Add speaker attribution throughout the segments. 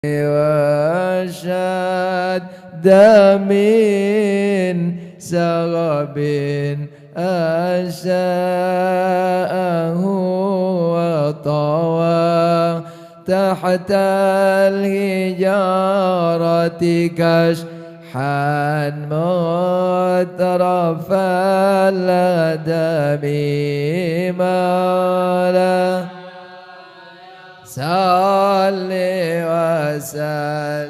Speaker 1: وشد من سغب أشاءه وطوى تحت الهجارة كشحا مترف الأدم مولا صل وسلم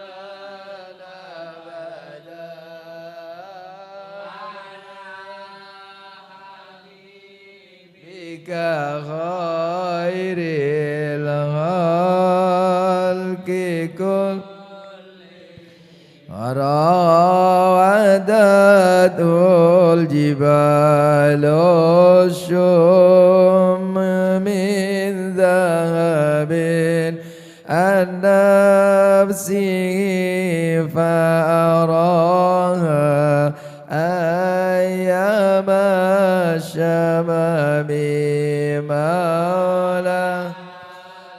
Speaker 1: دائما أبدا على حبيبك خير الخلق كل راودته الجبال الشم من ذهب عن نفسه فأراها أيام الشمام مولا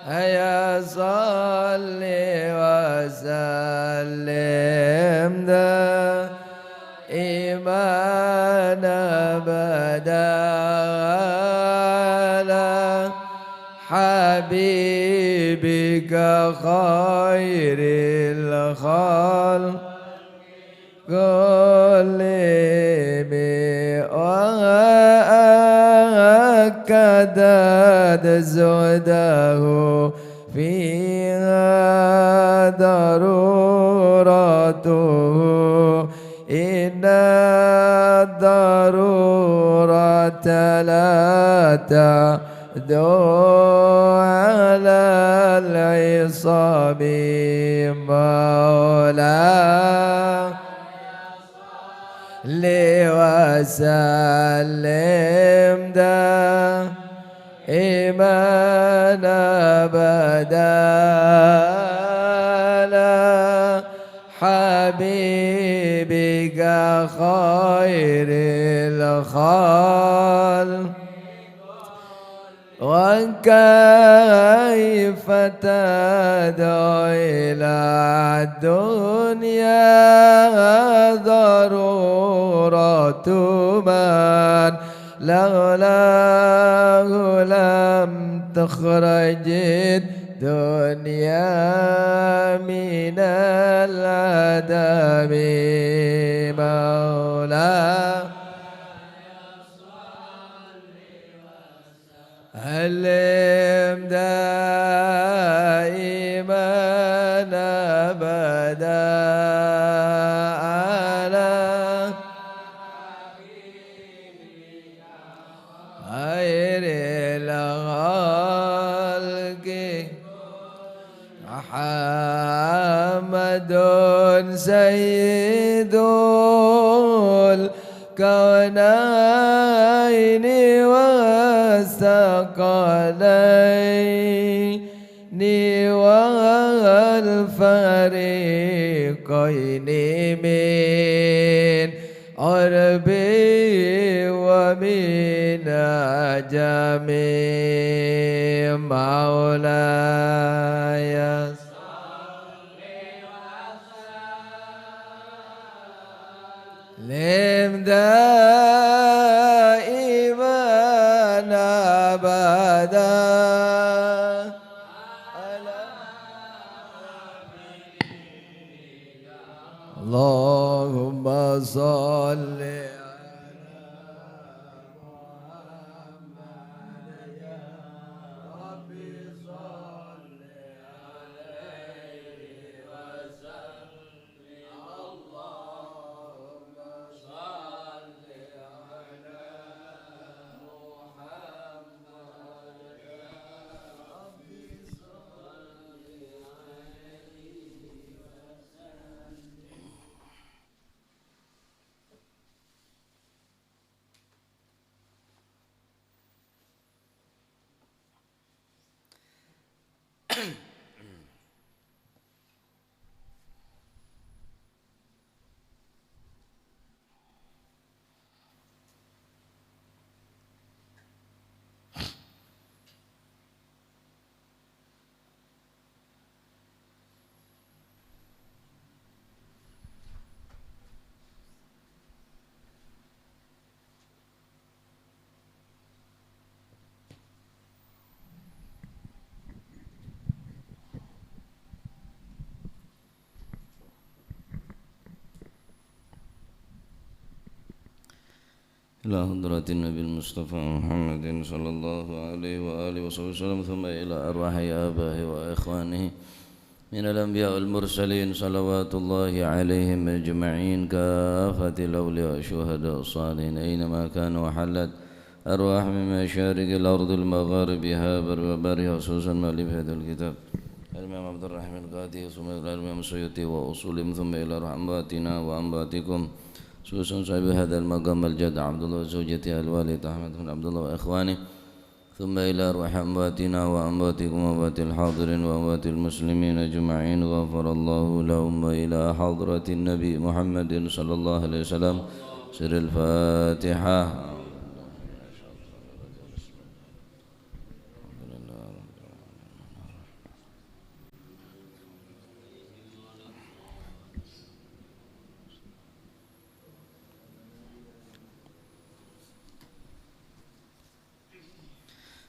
Speaker 1: يا صل وسلم دائما أبدا على حبيبك خير الخلق كلهم وأكدت زهده فيها ضرورته إن الضرورة لا تعدو على العصام مولا وسلم دائما أبدا على حبيبك خير الخلق وكيف تدعو إلى الدنيا ضرورة من لولاه لم تخرج الدنيا من العدم مولا علم دائما أبدا على خير الخلق محمد سيد الكونين والثقلين والفريقين من عربي ومن عجم مولاي سلم دائما أبدا اللهم صل
Speaker 2: إلى حضرة النبي المصطفى محمد صلى الله عليه وآله وسلم ثم إلى أرواح آبائه وإخوانه من الأنبياء والمرسلين صلوات الله عليهم أجمعين كافة الأولياء والشهداء الصالحين أينما كانوا وحلت أرواح من مشارق الأرض المغاربها وبرها خصوصا مؤلف هذا الكتاب الإمام عبد الرحمن القاضي ثم إلى الإمام السيوطي وأصولهم ثم إلى أمواتنا وأمواتكم خصوصا صاحب هذا المقام الجد عبد الله وزوجته الوالد أحمد بن عبد الله وإخوانه ثم إلى أرواح أمواتنا وأمواتكم وأموات الحاضرين وأموات المسلمين أجمعين غفر الله لهم وإلى حضرة النبي محمد صلى الله عليه وسلم سر الفاتحة.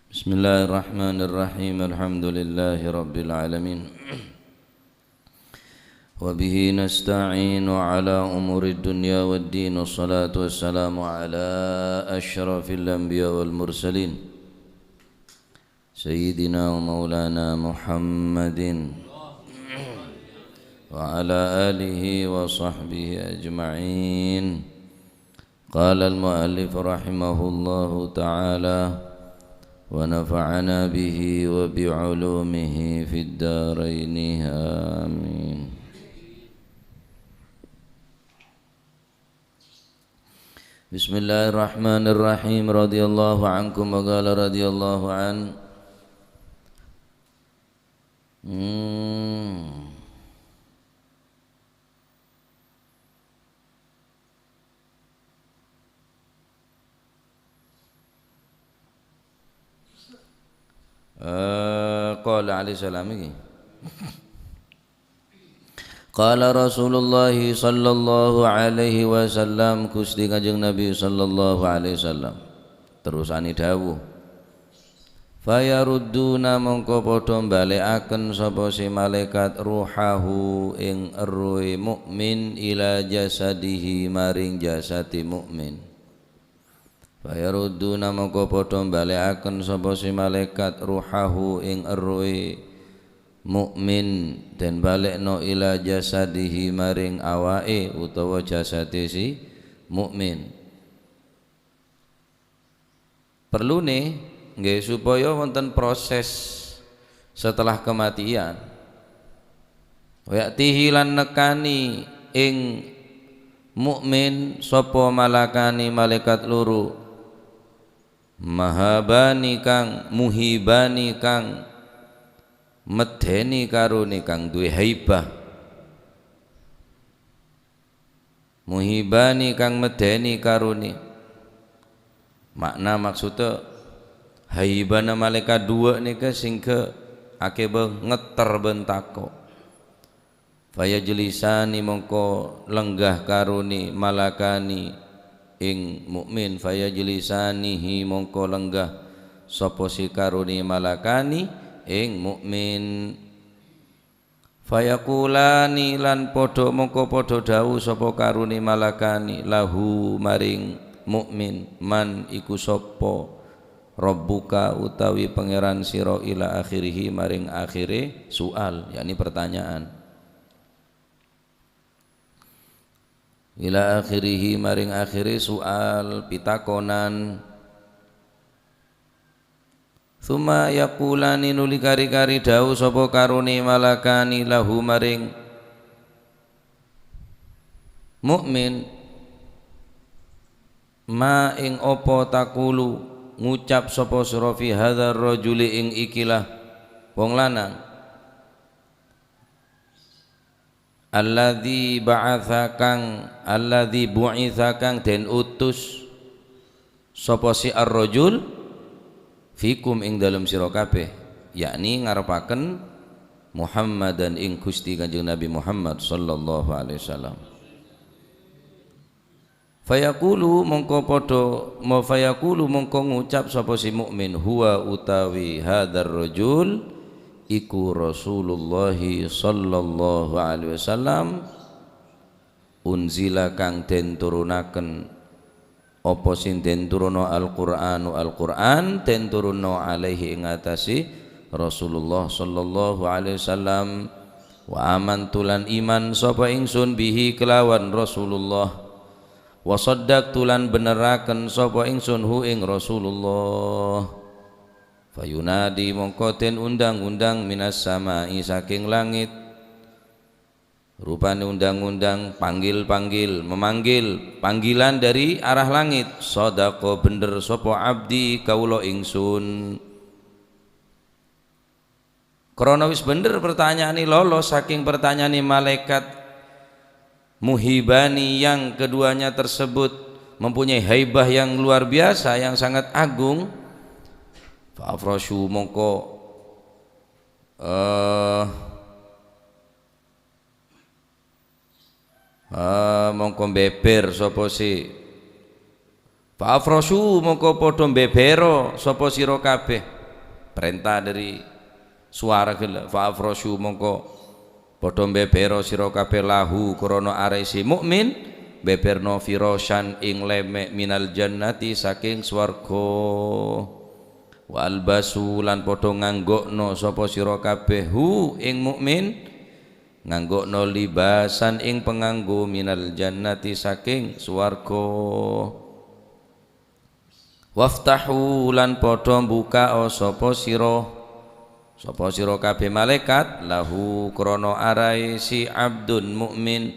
Speaker 2: بسم الله الرحمن الرحيم الحمد لله رب العالمين وبه نستعين على أمور الدنيا والدين والصلاة والسلام على أشرف الأنبياء والمرسلين سيدنا ومولانا محمد وعلى آله وصحبه أجمعين. قال المؤلف رحمه الله تعالى ونفعنا به وبعلومه في الدارين آمين. بسم الله الرحمن الرحيم رضي الله عنكم وقال رضي الله عنه قال عليه السلام ini Qala Rasulullah sallallahu alaihi wasallam Gusti Kanjeng Nabi sallallahu alaihi wasallam terusane dawuh fayarudduna mongko padha balekaken sapa si malaikat ruhahu ing ruhe mukmin ila jasadihi maring jasati mukmin. Fayarudduna mongko padha balekaken sapa si malaikat ruhahu ing ruhe mukmin dan balekno ila jasadihi maring awake utawa jasate si mukmin. Perlune nggih supaya wonten proses setelah kematian. Wayatihi lan nekani ing mukmin sapa malakani malaikat loro mahabani kang muhibani kang medeni karone kang duwe haibah muhibani kang medeni karone makna maksudnya haibana malaikat dua nika sing ke akeh ngeter bentako faya jelisani mongko lenggah karone malakani ing mukmin faya jelisanihi mongko lenggah sapa si karone malakani ing mukmin fayaqulani lan padha mongko padha dawuh sapa karune malakani lahu maring mukmin man iku sapa rabbuka utawi pangeran sira ila akhirih maring akhire soal yakni pertanyaan ila akhirih maring akhire soal pitakonan. Suma yaqulani nuli kari-kari dawuh sapa karone malakani lahu maring mukmin ma ing apa takulu ngucap sapa sira fi hadzal rajuli ing ikilah wong lanang alladzi bu'itsa kang den utus sapa si ar-rajul fikum ing dalam sira kabeh yakni ngarepaken Muhammadan ing Gusti Kanjeng Nabi Muhammad sallallahu alaihi wasallam. Fayaqulu mongko ngucap sapa si mukmin huwa utawi hadzal rajul iku Rasulullah sallallahu alaihi wasallam unzila kang den turunaken apa sing den turunno Al-Qur'an den turunno alaihi ing atase Rasulullah sallallahu alaihi wasallam. Wa amantulan iman sapa ingsun bihi kelawan Rasulullah, wa saddaqtulan beneraken sapa ingsun hu ing Rasulullah. Fayunadi mongko den undang-undang minas samai saking langit, rupane undang-undang panggil-panggil, memanggil panggilan dari arah langit. Sadaqa bener sapa abdi kawula ingsun. Krana wis bener pertanyaane lolos saking pertanyaane malaikat muhibani yang keduanya tersebut mempunyai haibah yang luar biasa, yang sangat agung. Fa'afrashu mongko mongko beber sapa si Fa'afrashu mongko padha bebero sapa sira kabeh. Perintah dari suara gila. Fa'afrashu mongko padha bebero sira kabeh lahu krana aresi mukmin, beberno firasyan ing lemek minal jannati saking swarga. Wa albasu lan padha nganggokno sapa sira kabeh hu ing mukmin, nganggokno libasan ing penganggo minal jannati saking swarga. Waftahu lan padha buka sapa sira kabeh malaikat lahu krana arai si abdun mukmin,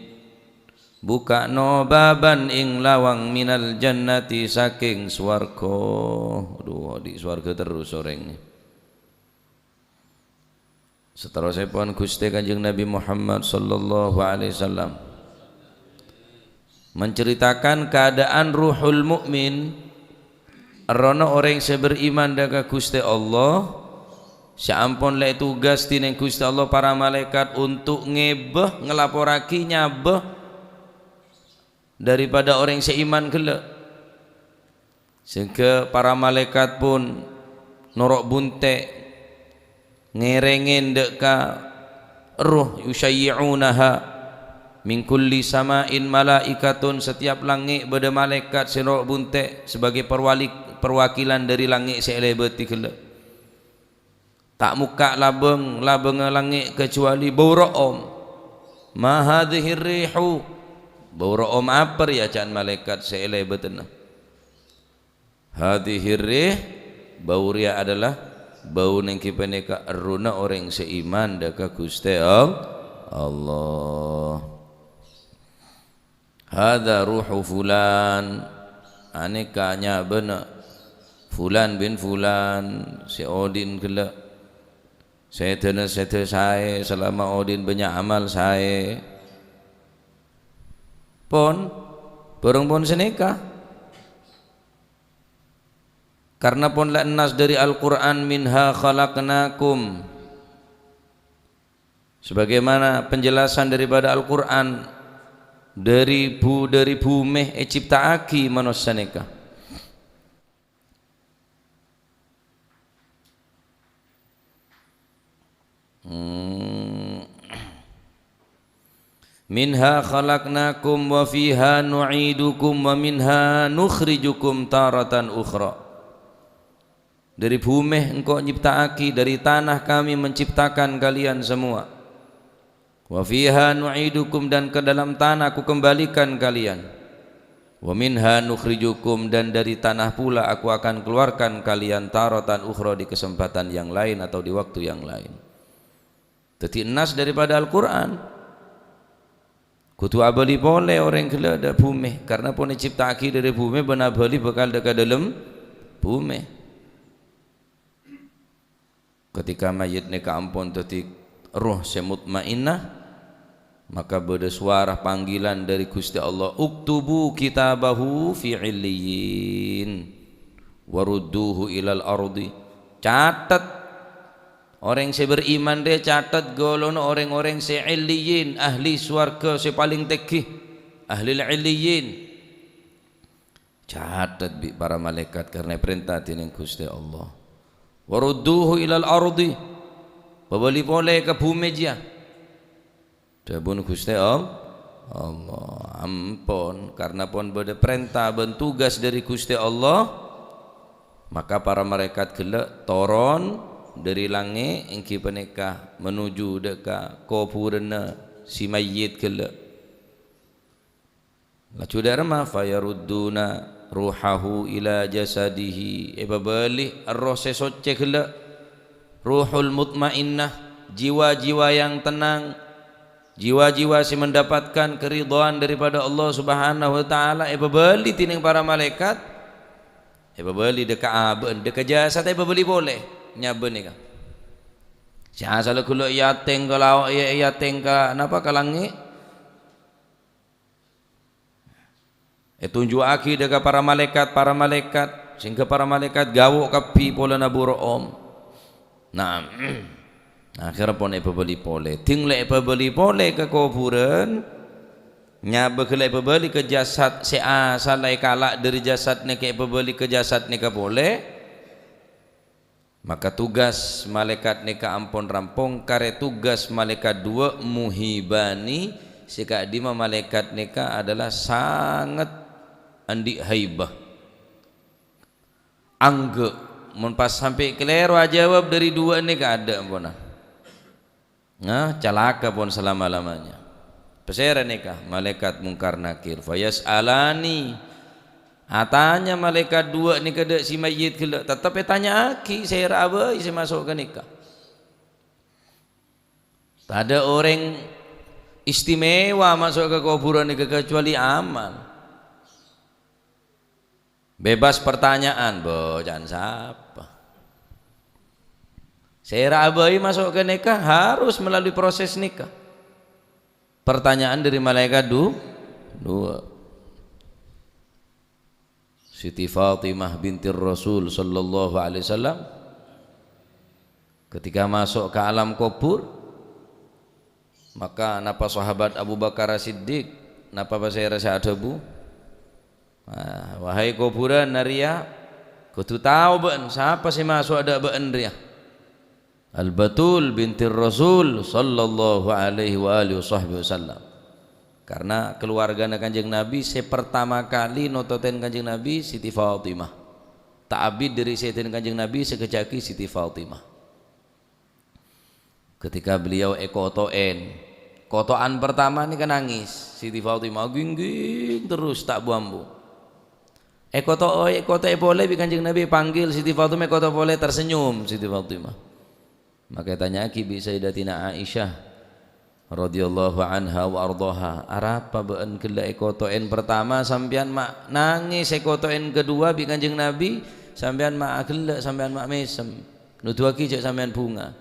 Speaker 2: buka no baban ing lawang minal jannati saking swarga. Aduh di swarga terus soreng. Seterusipun Gusti Kanjeng Nabi Muhammad sallallahu alaihi wasallam menceritakan keadaan ruhul mukmin, rono orang yang beriman dengan Gusti Allah. Sampun lek tugas tining Gusti Allah para malaikat untuk ngebeh ngelapuraki nyabeh daripada orang yang seiman gelek, sehingga para malaikat pun norok bunte ngerengin deka ruh yusayyi'unaha min kulli sama'in malaikatun, setiap langit beda malaikat sinok bunte sebagai perwakilan dari langit selebeti gelek. Tak muka labeng langit kecuali bau ra'om. Ma hadhihi rihu, bau ra'om apa ya can malaikat selebetna. Hadhihi rih, bau ria adalah bau nang kipeneka eruna orang seiman daka Gusti Allah. Hadza ruhu fulan, anekanya benar fulan bin fulan si Odin gelak. Saya selama Odin banyak amal saya pun bareng pun seneka, karena pun la nas dari Al-Quran minha khalaqnakum, sebagaimana penjelasan daripada Al-Quran dari bumi ciptaaki manusia neka. Minha khalaqnakum wa fiha nu'idukum wa minha nukhrijukum taratan ukhra. Dari bumi engkau nyiptaaki, dari tanah kami menciptakan kalian semua. Wa fiha nu'idukum, dan ke dalam tanah aku kembalikan kalian. Wa minha nukhrijukum, dan dari tanah pula aku akan keluarkan kalian taratan ukhra, di kesempatan yang lain atau di waktu yang lain. Jadi nas daripada Al-Quran kutu abali boleh orang kela ada bumi, karena pun diciptaki dari bumi benar bali bakal dekat dalam bumi. Ketika mayit neka ampun tadi ruh semutmainnah, maka beda suara panggilan dari Gusti Allah, uktubu kitabahu fi illiyin warudduhu ilal ardi. Catat orang yang beriman dia, catat golon orang-orang se'illiyin, ahli swarga paling tegih, ahli illiyin. Catat bi para malaikat karena perintah tining Gusti Allah. Warudduhu ilal ardi, babali boleh ke bumi dia. Dabun Gusti Allah ampun karena pun berde perintah ben tugas dari Gusti Allah, maka para malaikat gelak toron dari langit engki penikah menuju deka kuburan si mayit gelak. Lacu darma fayarudduna ruhahu ila jasadihi, balik roh sesocek gelak, ruhul mutmainnah, jiwa-jiwa yang tenang, jiwa-jiwa si mendapatkan keridhaan daripada Allah Subhanahu wa taala, balik tining para malaikat, balik deka aben deka jasad, balik boleh nyaben ni ka. Si asal kulo yateng kalau yateng ka napa ka langit, tunjuk aki deka para malaikat sehingga para malaikat gawok kapi pola naburo om. Nah, akhirnya pun beli pole, tinggal beli pole ke kuburan, nyaba kelai beli ke jasad si asal lai kalak dari jasad ni ke beli ke jasad ni ke boleh, maka tugas malaikat ni ke ampun rampung kare tugas malaikat dua muhibani sika dima malaikat ni ke adalah sangat andi haibah angge mun pas sampai kelero jawab dari dua ni ke ada ampuna. Nah, calaka pun selama-lamanya. Pesera nikah malaikat mungkar nakir fayas alani, tanya malaikat dua ni kada si mayit kelak tetap tanya aki saya apa saya masuk ke nikah. Tak ada orang istimewa masuk ke kuburan ni kecuali amal. Bebas pertanyaan, jangan siapa. Saya abai masuk ke nikah harus melalui proses nikah. Pertanyaan dari malaikat dua. Siti Fatimah binti Rasul sallallahu alaihi wasallam ketika masuk ke alam kubur, maka napa sahabat Abu Bakar Siddiq napa saya rasa ada bu, wahai kuburan naria, kutu tahu ben siapa sih masuk ada ben ria. Al-Batul binti Rasul sallallahu alaihi wa alihi wasallam. Karena keluarga Kanjeng Nabi pertama kali nototen Kanjeng Nabi Siti Fatimah. Ta'abid dari setin Kanjeng Nabi sekejaki Siti Fatimah. Ketika beliau kotoan pertama ini kan nangis. Siti Fatimah gingging terus tak buambu. Koto boleh Kanjeng Nabi panggil Siti Fatimah, koto boleh tersenyum Siti Fatimah. Maka tanya Kibi Sayyidatina Aisyah radhiyallahu anha wa ardhaha, arapa beun kela ekotoen pertama sampean mak nangis, ekotoen kedua bi Kanjeng Nabi sampean mak kela sampean mak mesem nutua ki cek sampean bunga.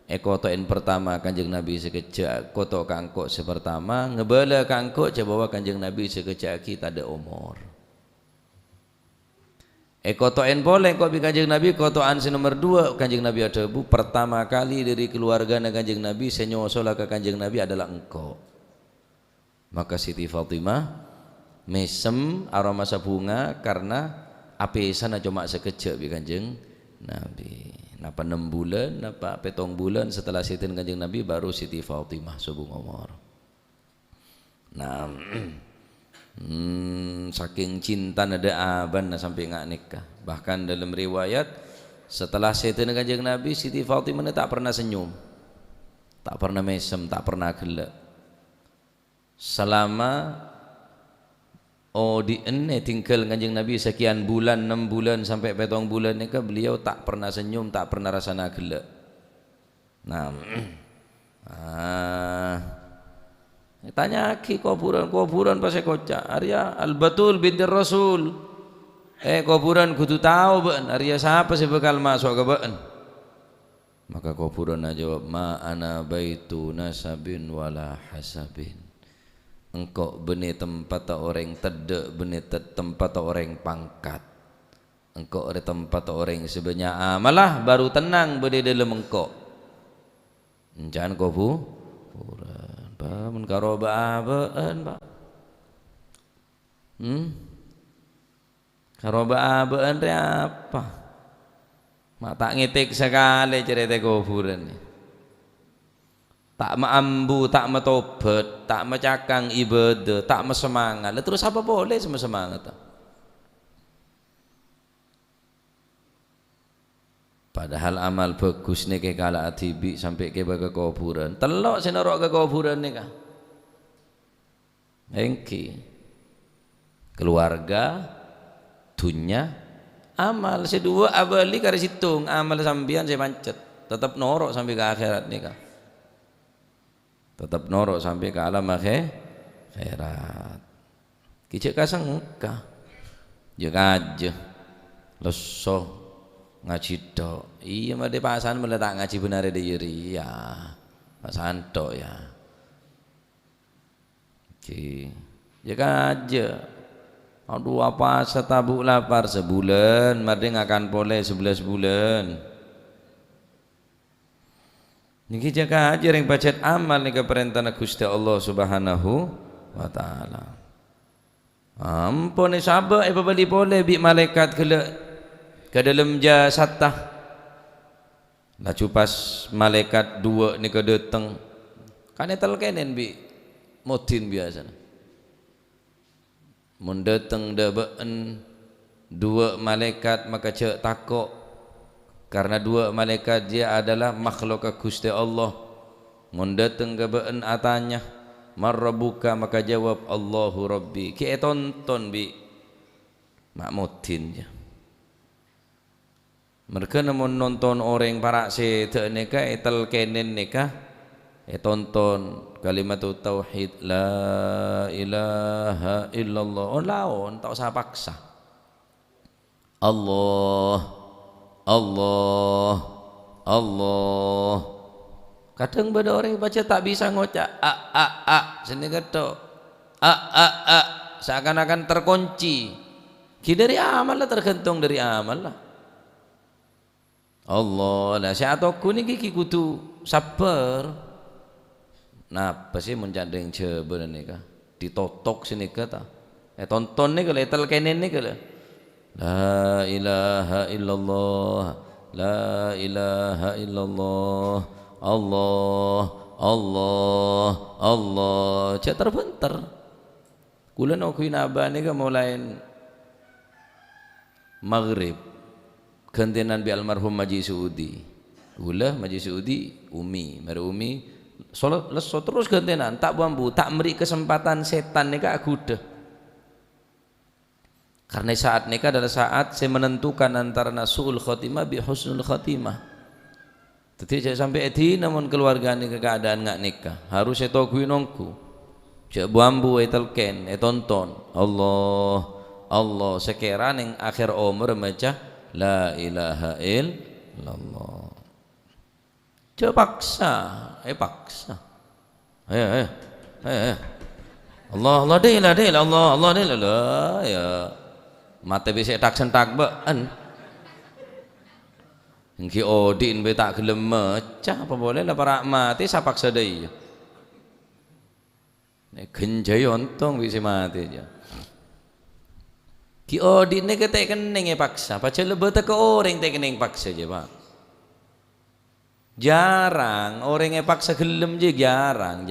Speaker 2: Ekotoen pertama Kanjeng Nabi sekejak koto kangkok sepertama ngebala kangkok cek bawa Kanjeng Nabi sekejak kita ada umur. Kotoen boleh kok bi Kanjeng Nabi kotoan si nomor 2 Kanjeng Nabi ada bu pertama kali dari keluarga Kanjeng Nabi senyosola ke Kanjeng Nabi adalah engkau. Maka Siti Fatimah mesem aroma bunga karena api sana cuma sekejap bi Kanjeng Nabi. Napa 6 bulan napa 7 bulan setelah sitin Kanjeng Nabi baru Siti Fatimah subuh umur. Nah saking cinta ada aban sampai ngak nikah. Bahkan dalam riwayat setelah setan Kanjeng Nabi Siti Fatimah tak pernah senyum, tak pernah mesem, tak pernah gelak selama di ene tinggal Kanjeng Nabi sekian bulan 6 bulan sampai 7 bulan nikah beliau tak pernah senyum, tak pernah rasana gelak. Nah tanya ki kuburan pas kocak Arya Al-Batul binti Rasul kuburan kudu tahu ben Arya siapa sih bakal masuk ke ben. Maka kuburan jawab ma ana baitu nasabin wala hasabin, engkau benih tempat orang tedek, benih tempat orang pangkat, engkau ada tempat orang sebenarnya malah baru tenang benih dalam engkau jangan kuburan mun karoba abaan Pak. Karoba abaan re apa? Mak tak ngitik sekali cerita kuburan ni. tak maambu, tak metobat, tak macakang ibadah, tak semangat. Terus apa boleh sama semangat? Padahal amal bagus nih kayak kala atibi sampai ke kuburan. Telok senorok ke kuburan nih kah? Engki keluarga, dunia, amal sedua abali kare situng amal sambian saya pancet tetap norok sampai ke akhirat nih kah? Tetap norok sampai ke alam akhirat. Kicik kasang kah? Jaga aja, leso ngaji tok. Iya mah de pasan meletak ngaji benar de yeri ya. Pasan tok ya. Oke. Jaga aja. Aduh apa setabuk lapar sebulan, marding akan boleh 11 bulan. Niki jaga aja yang bacet amal nih keperintah Gusti Allah Subhanahu wa taala. Ampun sabar beli boleh bi malaikat ke dalam jasatah. Laju pas malaikat dua ni ke datang. Kan telkenen bi modin biasa. Mun datang dabaan dua malaikat maka cek takok. Karena dua malaikat dia adalah makhluk Gusti Allah. Mun datang gabaan atanya man rabbuka maka jawab Allahu Rabbi. Ki tonton bi makmudin ya. Mereka namun nonton orang para sedek nikah etel kenen nikah tonton kalimat tauhid la ilaha illallah on laon tak usah paksa. Allah Allah Allah. Kadang pada orang baca tak bisa ngocak sini ketok seakan-akan terkunci. Ki dari amal lah, tergantung dari amal lah. Allah lah saya atoku ni ki kudu sabar. Napa sih mencandeng coba ni kah ditotok sini kata tonton ni kalau etal kenen ni kalau la ilaha illallah la ilaha illallah Allah Allah Allah cak terbentar kula nak kuih naba ni kan mulai maghrib gantian bi almarhum Maji Saudi kula Maji Saudi umi mari umi solat leso terus gantian tak bambu tak beri kesempatan setan ni kan aku dah. Karena saat nikah adalah saat saya menentukan antara nasuul khotimah bi husnul khotimah. Jadi saya sampai eti namun keluarga ni keadaan ngak nikah harus saya tahu nongku. Cek bambu etelken tonton Allah Allah sekira ning akhir umur maca la ilaha illallah. Cek paksa paksa. Ayo Allah Allah deh Allah Allah deh ya. Mata bisa tak sentak baan. Engki odin be tak gelem mecah apa boleh lah para mati sapak sedai. Nek genjai ontong bisa mati aja. Ki odin ne ketek kening paksa, paca lebet ke orang tek kening paksa aja, Pak. Jarang orang paksa gelem je jarang.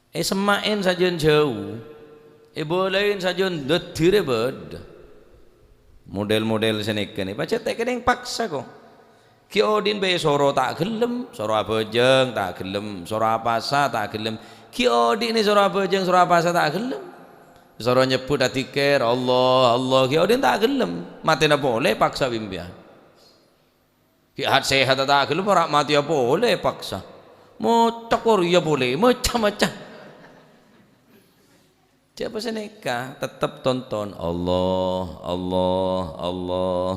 Speaker 2: Semain saja jauh. Bolehin saja detir bed model-model senekan ni baca tak kena yang paksa kok ki odin be soro tak gelem soro apa jeng tak gelem soro apa sa tak gelem ki odin ni soro apa jeng soro apa sa tak gelem soro nyebut atikir Allah Allah ki odin tak gelem mati na boleh paksa bimbian ki hat sehat tak gelem orang mati ya boleh paksa mau cakor ya boleh macam-macam. Siapa senikah tetap tonton Allah Allah Allah.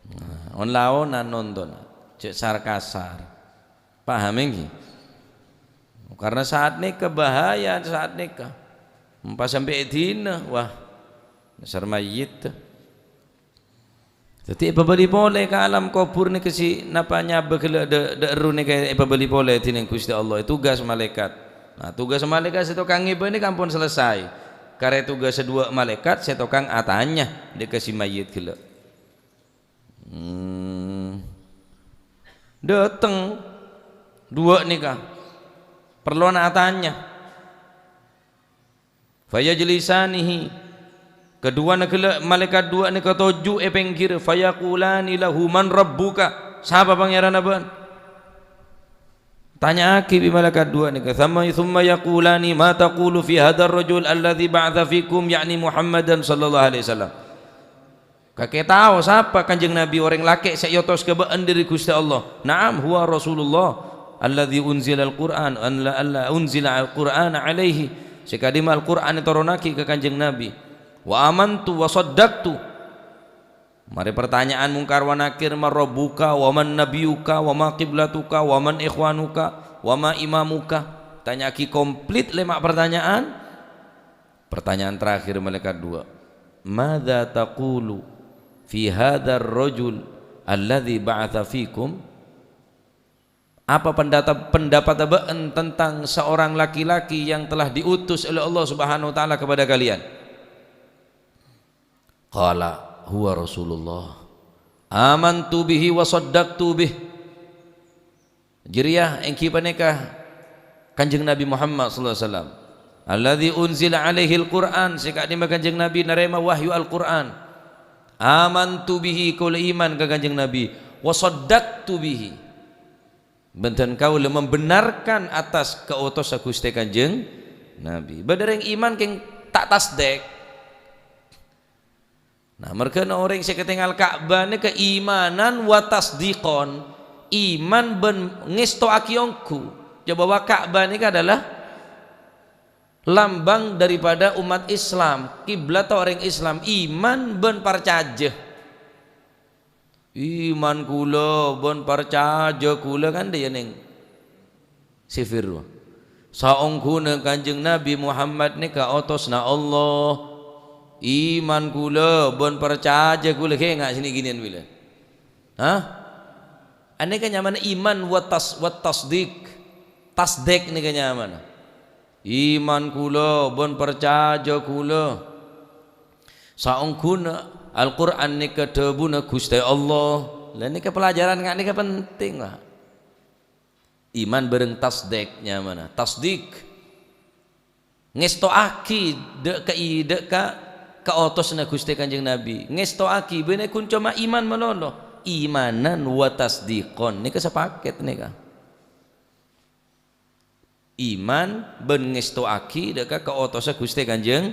Speaker 2: Nah, on laonan nonton cek sarkasar paham ini karena saat nikah bahaya saat nikah empat sampai dina wah besar mayit. Jadi beli boleh ke alam kubur ni kesi napanya begala de eru ni kayak beli boleh tineng Gusti Allah itu tugas malaikat. Nah, tugas malaikat saya tukang ibu ini kampun selesai. Karena tugas dua malaikat saya tukang atanya dikasih mayit gila. Datang dua nikah perlu nak tanya fayajlisanihi kedua nak malaikat dua ni ketujuh pengkir fayaqulani lahu man rabbuka siapa pangeran abang tanya aki bi malaikat dua ni thumma yaqulani ma taqulu fi hadzal rajul alladhi ba'atha fikum yakni Muhammadan sallallahu alaihi wasallam kakek tahu siapa kanjeng Nabi orang laki saya yotos ke baan dari Gusti Allah na'am huwa Rasulullah alladzi unzila al-Qur'an unzila al-Qur'an alaihi sekadima al-Qur'an turunaki ke kanjeng Nabi wa amantu wa saddaqtu mari pertanyaan mungkar wa nakir marabbuka wa man nabiyuka wa ma qiblatuka wa man ikhwanuka wa ma imamuka tanya ki komplit 5 pertanyaan pertanyaan terakhir malaikat dua madza taqulu fi hadzal rajul alladzi ba'atha fikum apa pendapat abaan tentang seorang laki-laki yang telah diutus oleh Allah Subhanahu wa taala kepada kalian qala huwa Rasulullah amantu bihi wa saddaqtu bih jiriah engki panekah kanjeng Nabi Muhammad sallallahu alaihi wasallam alladzi unzila alaihi al-Qur'an sekadima kanjeng Nabi narema wahyu Al-Qur'an amantu bihi kul iman ke kanjeng Nabi wa saddaqtu bihi benten kau membenarkan atas keutusan Gusti kanjeng Nabi badereng iman keng tak tasdek nah mereka orang yang ketinggal Ka'bah ini keimanan wa tasdiqon iman ben ngesto akiongku coba bahwa Ka'bah ini adalah lambang daripada umat Islam kiblat orang Islam iman ben parcaje iman kula ben parcaje kula kan dia neng sifir saongkuna kanjeng Nabi Muhammad ni ka otosna Allah iman kula ben parcaje kula ke ngak sini ginian bila ane kan nyaman iman wa tasdik tasdik ni kan nyaman iman kula bon percaya kula saungkuna Al-Qur'an ni kedebuna Gusti Allah lah ni ke pelajaran ngak ni ke penting lah iman bareng tasdiknya mana tasdik ngestoaki dek ka otosna Gusti kanjeng Nabi ngestoaki bene kun cuma iman melolo imanan wa tasdiqon ni kesepaket ni ka iman ben ngestoaki deka ke otosa Gusti kanjeng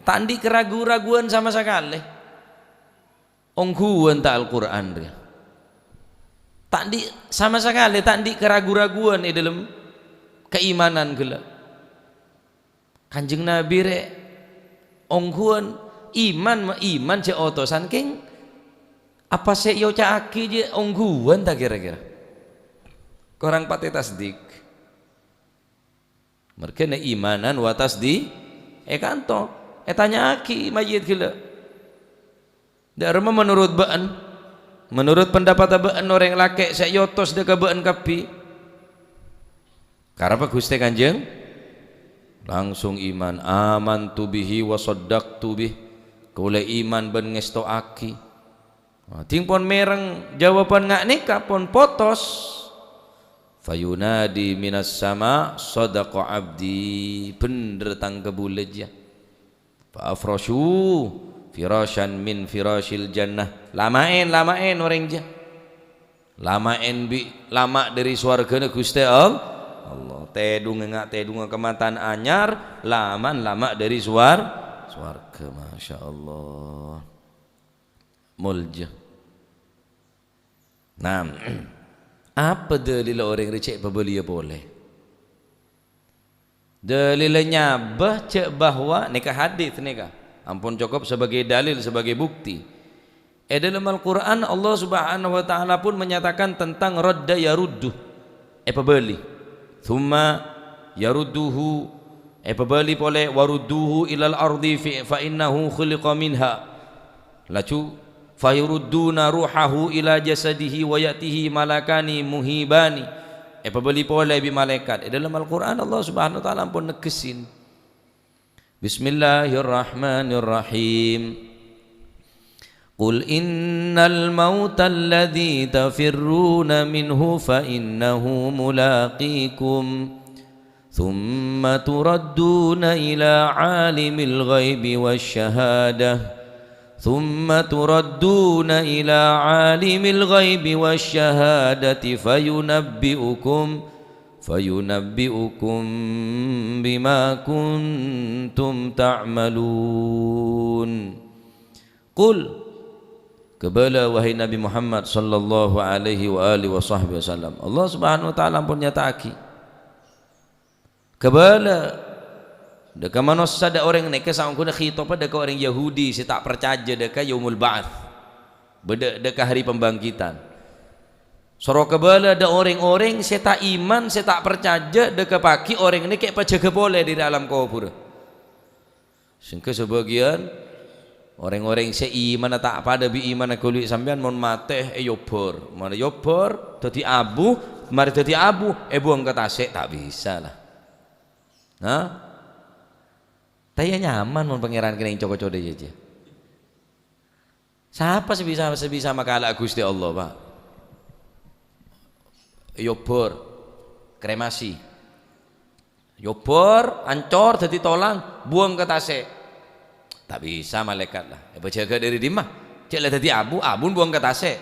Speaker 2: tandi keraguan-raguan sama sekali ongguan tak Al-Quran dia tandi sama sekali tandi keraguan-raguan di dalam keimanan gila kanjeng Nabi re ongguan iman ce otosan keng apa se yo caaki je ongguan tak kira-kira korang pate tasdik mereka na imanan watas di kanto tanya aki majid gila darma menurut baan menurut pendapat baan orang laki saya yotos deka baan kapi karena Gusti kanjeng langsung iman amantu bihi wa saddaqtu bih kula iman ben ngesto aki ting pon mereng jawaban ngak nikah pon potos fayunadi minas sama sadaqa abdi bener tangga bulej ya fa afrashu firashan min firashil jannah lamain orang ja lamain bi lama dari swarga Gusti Allah tedung ngak tedung kematan anyar lama dari swarga Masya Allah mulja nah apa dalil orang recek pembeli boleh dalilnya cek bahwa nikah hadis nikah ampun cukup sebagai dalil sebagai bukti dalam Al-Quran Allah Subhanahu wa ta'ala pun menyatakan tentang radda yaruddu pembeli thumma yarudduhu pembeli boleh warudduhu ilal ardi fa innahu khuliqa minha lacu fayurudduna ruhahu ila jasadihi wa yatihi malakani muhibani pembeli boleh bi malaikat dalam Al-Quran Allah Subhanahu wa ta'ala pun negesin Bismillahirrahmanirrahim Qul innal mauta alladhi tafirruna minhu fa innahu mulaqikum thumma turadduna ila alimil ghaibi wasyahadah thumma turadduna ila alimil ghaibi wasyahadati fayunabbi'ukum bima kuntum ta'malun. Qul, kebala wahai Nabi Muhammad sallallahu alaihi wa alihi wasallam, Allah Subhanahu wa taala pun nyataaki kebala deka manusia ada orang neka sang kuna khitab deka orang Yahudi si tak percaya deka yaumul ba'ats deka hari pembangkitan. Soro kebala ada orang-orang si tak iman si tak percaya deka pagi orang ini kayak pajaga boleh di dalam kubur. Sehingga sebagian orang-orang si iman tak pada bi iman kulit sampean mon mate yobor mana yobor dadi abu mari dadi abu buang ke tasik tak bisa lah. Nah, tanya nyaman mon pangeran kena coko-code aja. Siapa sebisa makala Gusti Allah, Pak? Yobor, kremasi. Yobor, ancor dadi tolang, buang ke tasik. Tak bisa malaikat lah. Jaga dari dimah. Cek lah dadi abu, abun buang ke tasik.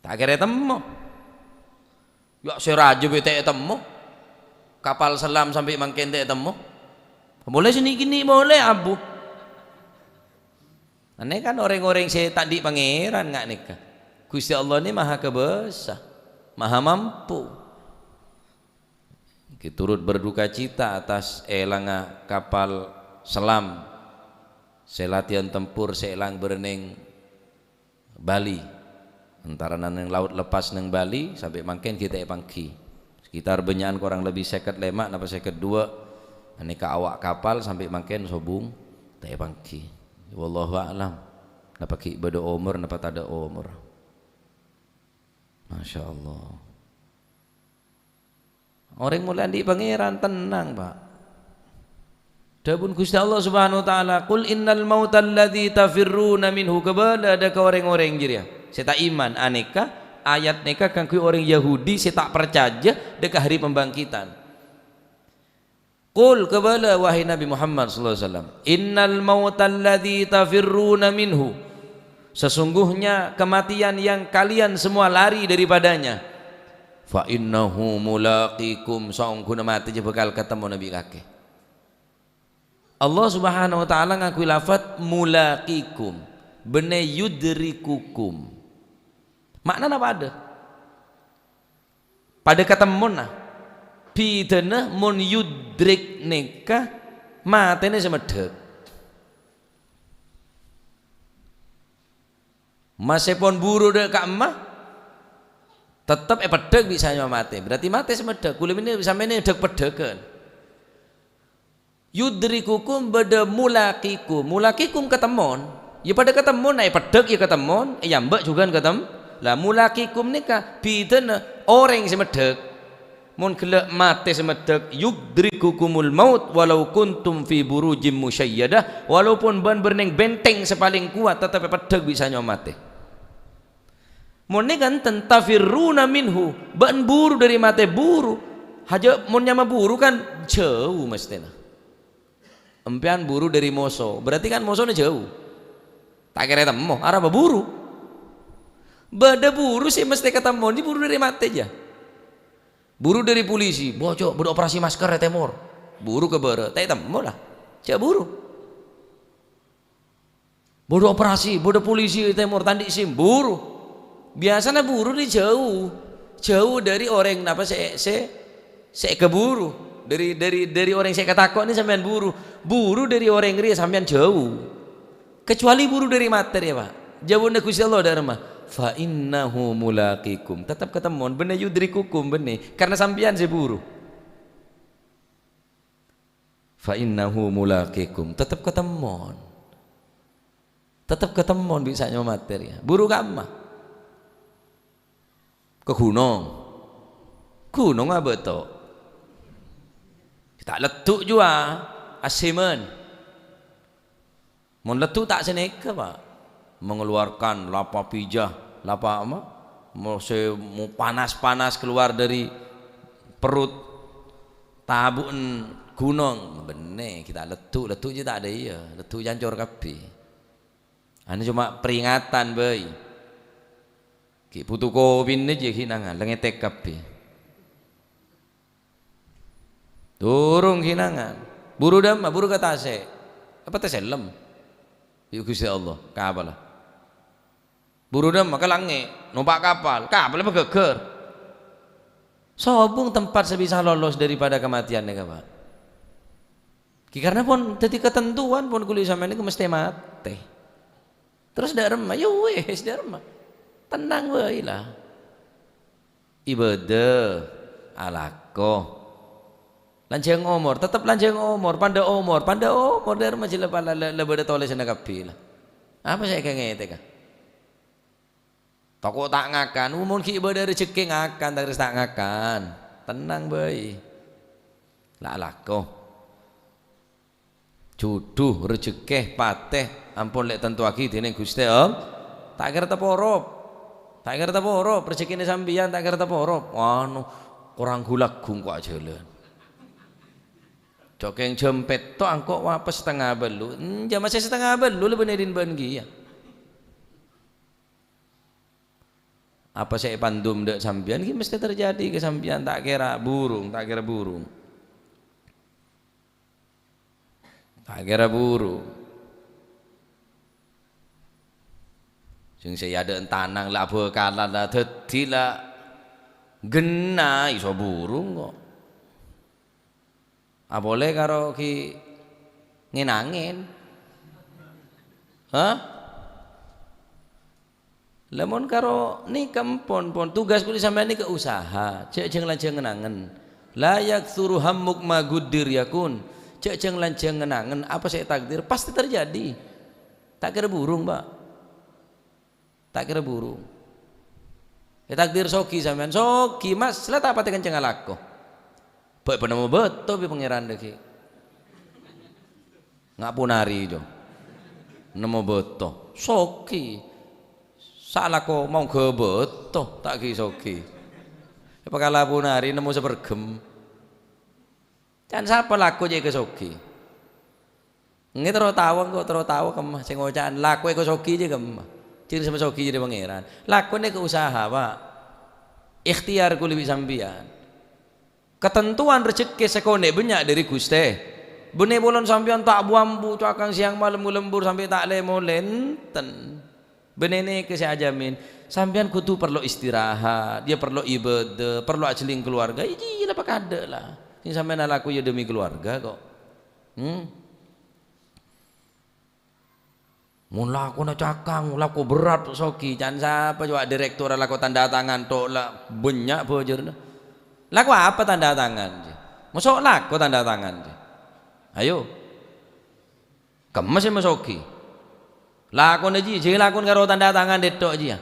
Speaker 2: Tak kira temu. Ya seraja bete temu. Kapal selam sampai mangkente temu. Boleh sini gini boleh abu. Aneh kan orang-orang saya tak di pangeran nggak nikah. Gusti Allah ini maha kebesar, maha mampu. Kita turut berduka cita atas elanga kapal selam selatihan tempur seelang bereneng Bali antara nang laut lepas nang Bali sampai mangken kita pangki. Sekitar benyaan kurang lebih 50 lemak napa 52 aneka awak kapal sampai mangken sobung teh pangki. Wallahu a'lam. Napa ki bada umur napa tada umur. Masya Allah. Orang mulai di pangeran tenang, Pak. Dabun Gusti Allah Subhanahu wa taala, qul innal mauta alladzi tafirruna minhu kebala ada ke orang-orang jiria. Saya tak iman aneka ayat neka kang orang Yahudi saya tak percaya dekat hari pembangkitan. Qul kebala wahai Nabi Muhammad sallallahu alaihi wasallam, innal mauta alladzi tafirruna minhu, sesungguhnya kematian yang kalian semua lari daripadanya, fa innahu mulaqikum, saungkuna mati je bakal ketemu Nabi kakek. Allah Subhanahu wa taala ngakui lafaz mulaqikum bene yudrikukum. Makna apa ada? Pada kata mona pidana mun yudrik neka matene semedek. Masepon buru dek ka emah tetap pedek bisa mati. Berarti mati semedek. Kulim ini sampai ini dek pedekan. Yudrikukum beda mulakikum. Mulakikum ketemon. Ya pada ketemon pedek ya ketemon. Ya mbak juga ketemu. Lah mulakikum nika bidana orang semedek mun kelak mati semedek yudrikukumul maut walau kuntum fi burujim musyayyadah, walaupun ban berneng benteng sepaling kuat tetap pedek bisa nyomate. Mun kan tentafiruna minhu ban buru dari mate buru haja mun nyama buru kan jauh mestinya. Empian buru dari moso berarti kan moso jauh. Tak kira temu arah buru. Bada buru sih mesti ketemu, ini buru dari mati aja. Buru dari polisi, bocok beroperasi masker ya temor. Buru ke bara, tak temu lah. Cak buru. Bodo operasi, bodo polisi temor tandi sim buru. Biasanya buru di jauh dari orang apa saya keburu. Dari orang saya ketakut ini sampean buru dari orang ria sampean jauh. Kecuali buru dari materi ya Pak. Jawabnya Gusti Allah dari mah. Fa innahu mulaqikum, tetap ketemuan bener yudrikukum bener karena sampean seburu. Fa innahu mulaqikum, tetap ketemuan bisa materi ya. Buru kamma ke gunung apa betul tak letuk juga asimen Mun letu tak seneka Pak, mengeluarkan lapa pijah, lapa apa? Mau panas-panas keluar dari perut tabun gunung. Bener kita letu je tak ada iya, letu jancur kabeh. Ane cuma peringatan bae. Ki putu kobin je hinangan lengetek kabeh. Turung hinangan. Buru dama, buru kata ase. Apa teselem? Yuk Gusti Allah, kapal lah. Buru dama kalange, numpak kapal apa geger. Sobung tempat sebisa lolos daripada kematian ya Pak. Karena pun tadi ketentuan pun kuliah sampean niku mesti mati. Terus dak remah, ya wis dak remah. Tenang wae lah. Ibadah alako. Lanjeng umur, tetap lanjeng umur, panda umur dari majelah pala lebih toleh sana kabeh lah. Apa saya ngete ka? Toko tak ngakan, umur ki ibadah rezeki ngakan, tak ngakan. Tenang bae. Lah alako. Jodoh rezeki pateh ampun lek tentu aki dening Gusti Allah. Tak kira taporop. Rezekine sampeyan tak kira taporop. Anu kurang gulagung kok jalan. Cokeng jempet to angkok wapas setengah belu. Jam masih setengah belu le benerin ban ya. Apa saya pandum dek sampeyan ki mesti terjadi ke sampeyan tak kira burung. Sing saya ada tanang lah bekalan lah dadi lah gena iso burung kok. Boleh karo ki ngenangin. Hah? Lemon karo ni kempon tugas kuli sampean ni ke usaha. Cek jeng lanjeng ngenangen. Layak suruh hammuk magudir yakun. Cek jeng lanjeng ngenangen apa saya takdir pasti terjadi. Tak kira burung, Pak. Tak kira burung. Ya takdir soki sampean. Soki Mas, lah tak pati kenceng alako. Baik penemu betul bi pangeran deki. Ngapunari jo. Nemu betul. Soki. Salah ko mau ke betul tak ki soki. Apa kala punari nemu sepergem. Can siapa laku je ke soki. Ngi terus tahu kemah sing ngocaan laku ke soki je kemah. Ciri sama soki jadi pangeran. Laku ke usaha, Pak. Ikhtiar ku lebih sampean. Ketentuan rezeki sekone banyak dari Gusti. Bene bolon sampean tak buambu cakang siang malam lembur sampai tak lemo lenten. Benene ke saya jamin. Sampean kudu perlu istirahat, dia perlu ibadah, perlu ajeling keluarga. Iki lah pakade lah. Sing sampean laku ya demi keluarga kok. Mun laku na cakang, laku berat soki. Jangan siapa juga direktur laku tanda tangan tok lah banyak bojerna. Laku apa tanda tangan? Masuk laku tanda tangan. Ayo. Kemas ya masoki. Lakon aja, jangan lakon karo tanda tangan detok aja.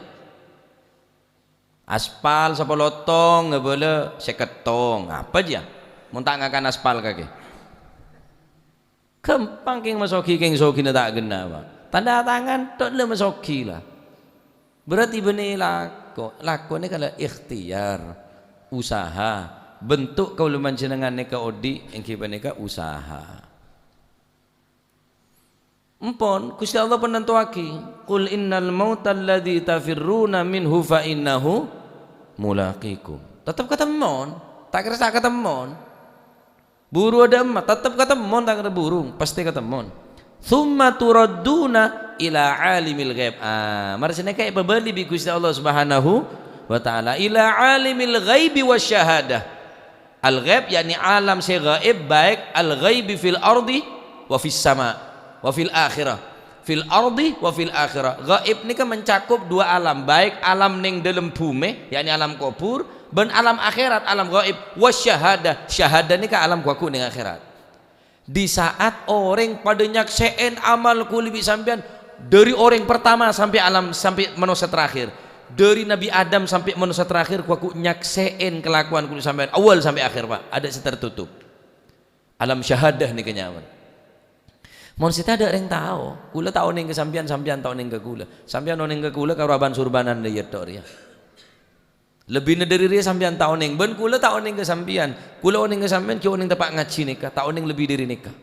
Speaker 2: Aspal sepolotong, nggak boleh seketong. Apa aja? Muntah ngakan aspal kaki. Kempang keng masoki soki tak gena, Pak. Tanda tangan tok le masoki lah. Berarti benih lakon ini kalau ikhtiar. Usaha bentuk kalau manjenengan neka odi engki neka usaha empon Gusti Allah penentuaki qul innal mautal ladzi tafirruna minhu fa innahu mulaqikum tetap ketemon tak kira tak ketemon buru ada emak tetap ketemon tak kira burung pasti ketemon thumma turadduna ila alimil ghaib mari neka pebali bi Gusti Allah Subhanahu wa ta'ala ila alimil ghaibi wasyahadah. Al ghaib yakni alam si ghaib baik al ghaibi fil ardi wa fis sama wa fil akhirah. Fil ardi wa fil akhirah. Ghaib ni kan mencakup dua alam, baik alam ning dalam bumi yakni alam kubur dan alam akhirat alam ghaib wasyahadah. Syahadah ni kan alam kuaku ning akhirat. Di saat orang pada nyakseen amal kulibi sampean dari orang pertama sampai alam sampai manusia terakhir. Dari Nabi Adam sampai manusia terakhir aku nyaksein kelakuan kulit sampai awal sampai akhir, Pak. Ada tertutup alam syahadah nih kenyaman. Mun sita ada orang tahu, kula tahu ning ke sampean, sampean tahu ning ke kula. Sampean ning ke kula karo aban surbanan de yetok ya. Lebih dari dia sampean tahu ning ben kula tahu ning ke sampean. Kula ning ke sampean ki ning tempat ngaji nikah, tahu ning lebih dari nikah.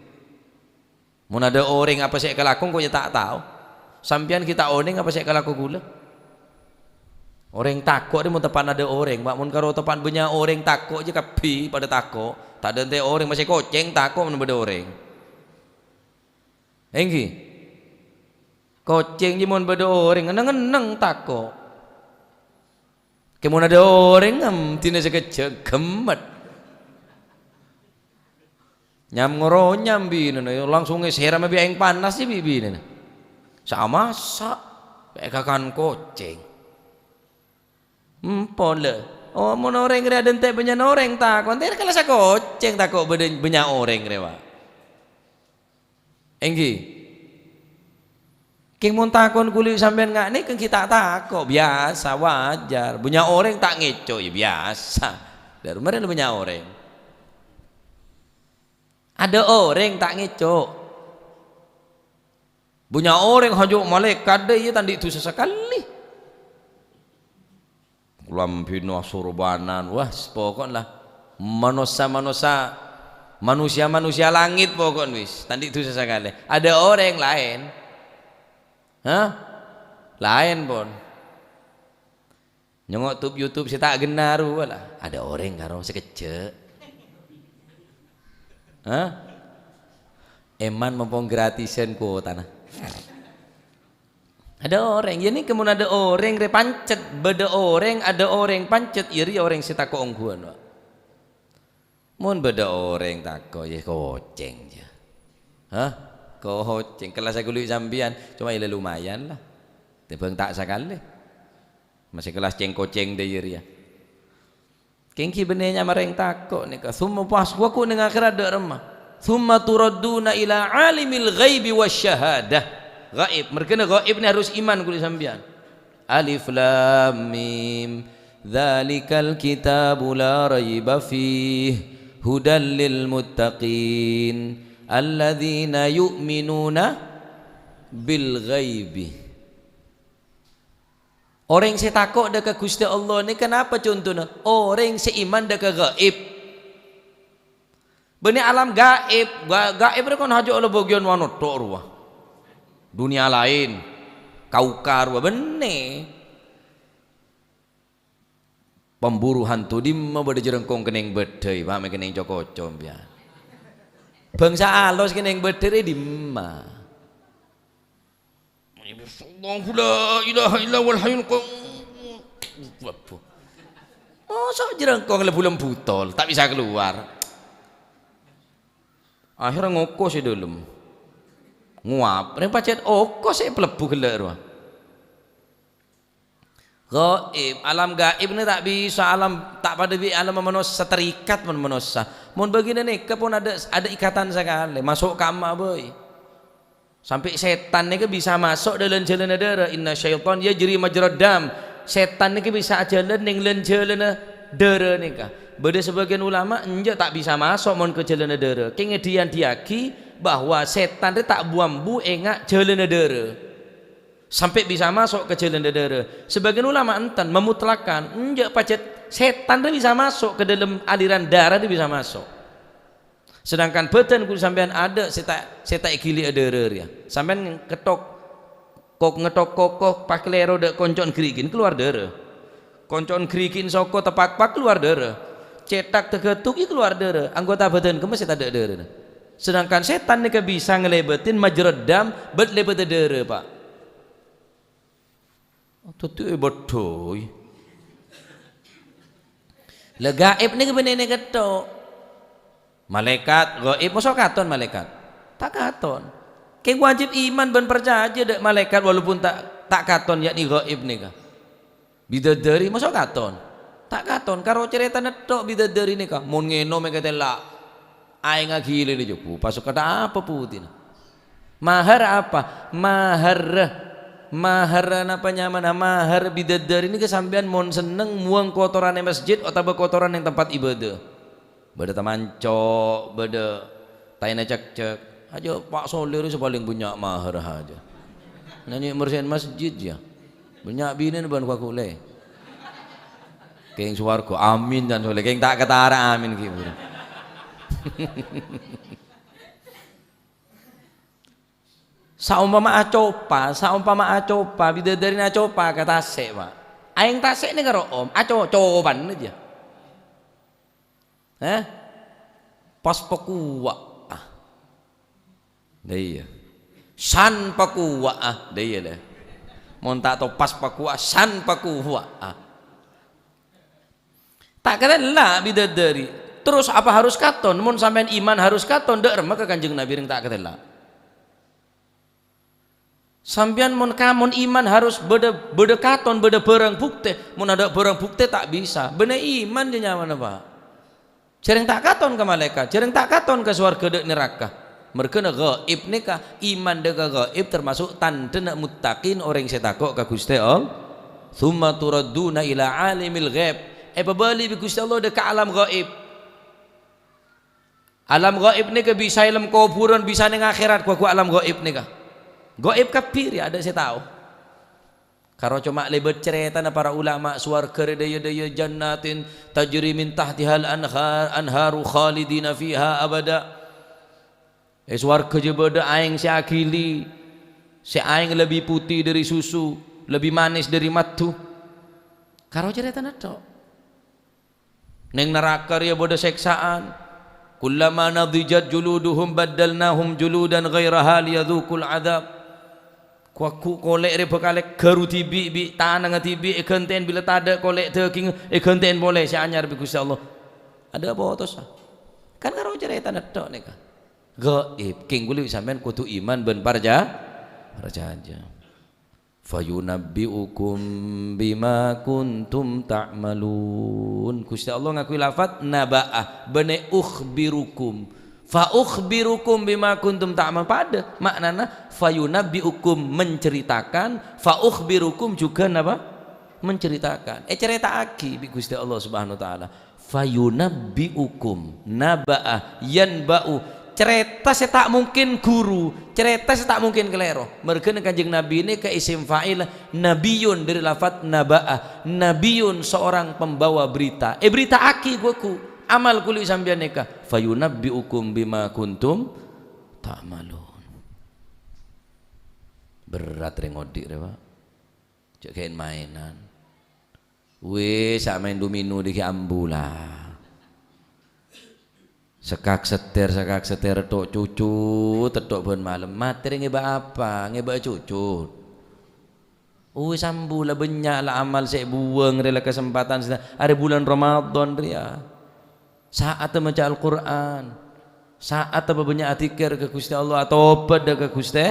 Speaker 2: Mun ada orang apa sih kelakon kok tak tahu. Sampean kita oning apa sih kelaku kula. Orang takut dia mun tepan ada orang, mak mun karo tepan banyak orang takut je kapi pada takut. Tak ada ente orang masih koceng takut mun ada orang. Enggi. Koceng je mun beda orang, ngeneng takut. Kemun ada orang ngam tina sekecek gemet. Nyam ngoronyam bina langsung ngeseram abi aing panas sih bibina. Sama sak pekakan koceng. Empon le. Oh mun orang kira ada ente banyak orang takut. Ente kalau sa koceng takut banyak orang kira. Enggi. King mun takon kulit sampean ngak ni kan kita takut biasa wajar. Banyak orang tak ngeco ya biasa. Dari mana banyak orang? Ada orang tak ngeco. Banyak orang hajuk malaikat dia tadi itu sesekali. Lampino surbanan wah pokoklah manusia langit pokok wis tadi itu sesekali. Ada orang lain. Hah? Lain pun. Nyongok YouTube saya tak genaru lah. Ada orang karo sekecek. Hah? Eman mempong gratisan ku tanah. Ada orang, ya ni kemun ada orang re pancet, beda orang ada orang pancet, iri orang si tako ongguan. Mun beda orang tako ya koceng je. Hah? Koceng kelas saya kulit sambian cuma ile lumayan lah. Tebang tak sekali. Masih kelas ceng-koceng deh iri ya. Kengki benenya mareng tako nika. Summa pas waku ning akhirat dak remah. Summa turadduna ila alimil ghaibi wasyahadah. Gaib, merkena gaib ni harus iman kulit sambian. Alif lam mim. Dzalikal kitabu la raiba fih. Hudal lil muttaqin. Alladzina yu'minuna bil ghaibi. Orang yang takut dekat Gusti Allah ni kenapa contohnya? Orang yang seiman dekat gaib. Benih alam gaib, gaib itu kan hajat Allah bagian mana tok ruah. Dunia lain, kaukar ruah benih. Pemburu hantu di mana pada jerengkong keneng bedai, pak keneng cokocom biar. Bangsa alos kena yang berdiri di ma. Allahu la ilaha illa wal hayyul qayyum. Oh, so jerengkong lebulam butol, tak bisa keluar. Akhirnya ngokos di dalam. Nguap, ini pacet okos saya pelebu keluar. Gaib, alam gaib ni tak bisa alam tak pada bi alam manusia terikat manusia. Mun begini ni kepun ada ikatan sekali masuk kamar boy. Sampai setan ni ke bisa masuk dalam jalan darah. Inna syaitan yajri majrad dam. Setan ni ke bisa jalan ning jalan darah ni ka. Beda sebagian ulama enja tak bisa masuk mun ke jalan darah. Kengedian diaki bahwa setan ni tak buambu engak jalan darah. Sampai bisa masuk ke jalan darah. Sebagian ulama entan memutlakan enggak pacet setan dia bisa masuk ke dalam aliran darah dia bisa masuk. Sedangkan badan kudu sampean ada setak gili darah ya. Sampean ketok kok ngetok kokok pak lero dek koncon grigin keluar darah. Koncon grigin soko tepak-pak keluar darah. Cetak tegetuk keluar darah. Anggota badan kemes tak ada darah. Sedangkan setan ni bisa ngelebetin majredam bet lebet darah, Pak. Tutu bodoh. Lah gaib ni kebenene ketok. Malaikat gaib mosok katon malaikat. Tak katon. Keng wajib iman ben percaya dek malaikat walaupun tak katon yakni gaib ni ka. Bidadari mosok katon. Tak katon karo cerita netok bidadari ni ka. Mun ngeno me kate la. Aing ngagile ni joku. Pasuk kata apa putin. Mahar apa? Mahar apa nyaman mahar bidadari ini kesambian mon seneng muang kotoran masjid atau kotoran yang tempat ibadah. Beda tamanco, beda taina cek-cek. Aja Pak Solir itu paling banyak mahar aja. Nyanyi mersen masjid ya. Banyak bini ban ku le. Keng swarga amin dan soleh. Keng tak ketara amin ki. Saumpama acopa bidadari acopa kata tasik Pak. Aing tasik ni karo om, coban aja. Pas pekuwa. Iya. San pakuwa dia lah. Mon tak tahu pas pakuwa san pakuwa. Tak kata lah bidadari. Terus apa harus katon? Mon sampean iman harus katon dek maka Kanjeng Nabi ring tak kata lah. Sampean mon kamun iman harus beda katon beda barang bukti. Mon ada barang bukti tak bisa. Bener iman je nyaman apa? Cereng tak katon ke malaikat, cereng tak katon ke swarga dek neraka. Mereka gaib nikah iman deka gaib termasuk tanda nak muttaqin orang yang takut ke Gusti Allah. Thumma turadduna ila alimil ghaib. Pabali bi Gusti Allah deka alam gaib. Alam gaib ni ke bisa alam kuburan bisa ning akhirat ku alam gaib ni ka. Gaib kafir ya ada saya tahu. Karo cuma lebat cerita na para ulama swarga daya jannatin tajri min tahtihal anharu khalidina fiha abada. Swarga je beda aing si akili si aing lebih putih dari susu lebih manis dari madu karo cerita nato neng neraka ya beda seksaan kullama nadijat juluduhum baddalnahum juludan ghairaha liyadhukul adab kuaku kolek re bekalek garu tibi bi tanang tibi genten bila tada kolek daging genten boleh si anyar bi Gusti Allah ada apa tos kan karo cerita nato nika gaib king guli sampean kudu iman ben parjanja fayunabbiukum bima kuntum ta'malun Gusti Allah ngakui lafaz nabaah bene ukhbirukum fa ukhbirukum bima kuntum ta'mal pada maknana fayunabbiukum menceritakan fa ukhbirukum juga napa menceritakan cerita aki bi Gusti Allah Subhanahu wa taala fayunabbiukum nabaah yanba'u cerita saya tak mungkin guru cerita saya tak mungkin kelero mereka Kanjeng Nabi ini ke isim fa'il nabiyun dari lafaz nabaah nabiyun seorang pembawa berita berita aki guaku amal kuli sambian neka fayunabbiukum bima kuntum ta'malun berat rengodik re Pak cek mainan wis sak main domino di ambulah sekak seter tok cucu tetok ben malam materi ngeba apa ngeba cucu sambula banyak lah amal saya buang rela kesempatan ada bulan Ramadan dia saat membaca Al-Quran saat banyak atikir ke Gusti Allah atau pada ke Gusti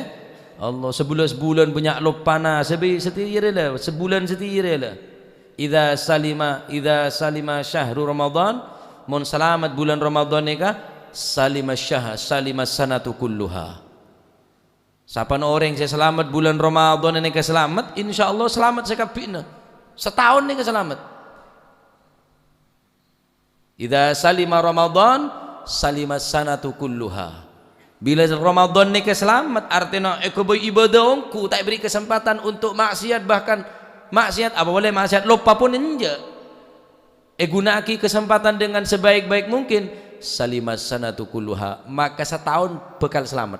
Speaker 2: Allah sebulan banyak lopana sebulan setira idza salima syahru Ramadan mon selamat bulan Ramadan nika salima sanatu kulluha sapan orang saya selamat bulan Ramadan nika selamat insyaallah selamat sekapina setahun nika selamat idza salima Ramadan salima sanatu kulluha bila Ramadan nika selamat artinya ibadah ongku tak beri kesempatan untuk maksiat bahkan maksiat apa boleh maksiat lupa pun enja gunaki kesempatan dengan sebaik-baik mungkin salimas sanatu kulluha maka setahun bekal selamat